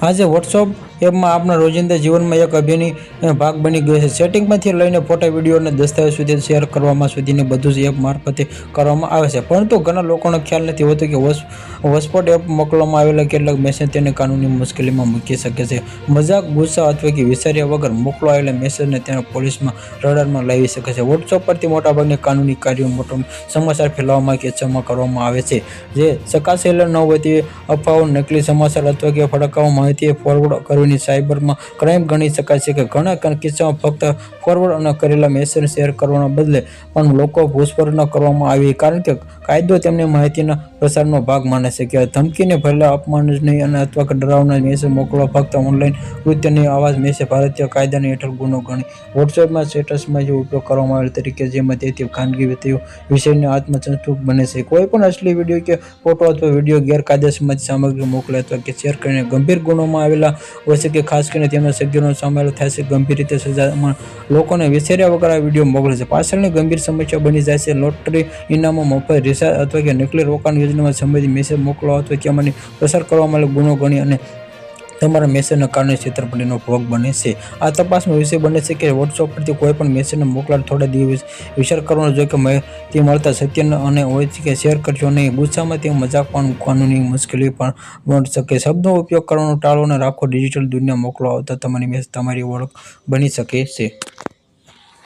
આજે વોટ્સઅપ એપમાં આપણા રોજિંદા જીવનમાં એક અભિન્ન ભાગ બની ગયો છે। સેટિંગમાંથી લઈને ફોટા, વિડીયો અને દસ્તાવેજ સુધી શેર કરવામાં સુધીને બધું જ એપ મારફતે કરવામાં આવે છે। પરંતુ ઘણા લોકોને ખ્યાલ નથી હોતો કે વોટ્સએપ એપ મોકલવામાં આવેલા કેટલાક મેસેજ તેને કાનૂની મુશ્કેલીમાં મૂકી શકે છે। મજાક, ગુસ્સા અથવા કે વિચાર્યા વગર મોકલાયેલા મેસેજને તેને પોલીસમાં રડારમાં લાવી શકે છે। વોટ્સએપ પરથી મોટાભાગની કાનૂની કાર્યો મોટા સમાચાર ફેલાવવામાં કે ચર્ચા કરવામાં આવે છે, જે ચકાસાયેલ ન હોય તેવી અફવાઓ, નકલી સમાચાર અથવા કે ફટાકાઓ માહિતી ફોરવર્ડ કરવી સાયબરમાં ક્રાઇમ ગણી શકાય છે। કે ઘણા કિસ્સાઓમાં ફક્ત ફોરવર્ડ કરેલા મેસેજ શેર કરવાના બદલે પણ લોકો પૂછપરછ કરવામાં આવી, કારણ કે કાયદો તેમની માહિતીના પ્રસારનો ભાગ માને છે। કે ધમકીને ભરેલા, અપમાનજનક અથવા ડરાવના મેસેજ મોકલવા ફક્ત ઓનલાઈન કૃત્યની આવા મેસેજ ભારતીય કાયદાની હેઠળ ગુનો ગણી વોટ્સએપમાં સ્ટેટસમાં ઉપયોગ કરવામાં આવે તરીકે, જેમાં તેથી ખાનગી વ્યક્તિઓ વિશેની આત્મસંતુષ્ટ બને છે। કોઈ પણ અશ્લીલ વિડીયો કે ફોટો અથવા વિડીયો ગેરકાયદેસર સામગ્રી મોકલે અથવા કે શેર કરીને ગંભીર ગુનામાં આવેલા હોય છે, કે ખાસ કરીને તેમના સભ્યોનો સમાવેશ થાય છે। ગંભીર રીતે સજામાં લોકોને વિચાર્યા વગર આ વિડીયો મોકલે છે, પાછળની ગંભીર સમસ્યા બની જાય છે। લોટરી ઇનામો, મફત રિચાર્જ અથવા કે નકલી રોકાણ યોજનામાં સંબંધિત મેસેજ મોકલવા અથવા તેમાંની પ્રસાર કરવામાં ગુનો ગણી અને તમારા મેસેજના કારણે છેતરપિંડીનો ભોગ બને છે। આ તપાસનો વિષય બને છે કે વોટ્સએપ પરથી કોઈ પણ મેસેજને મોકલાતા થોડા દિવસ વિચાર કરવાનો જોઈએ કે માહિતી મળતા સત્ય અને હોય કે શેર કરશો નહીં। ગુસ્સામાં તે મજાક પણ કાનૂની મુશ્કેલી પણ બની શકે। શબ્દનો ઉપયોગ કરવાનું ટાળો અને રાખો ડિજિટલ દુનિયા મોકલવા આવતા તમારી મેસેજ તમારી ઓળખ બની શકે છે।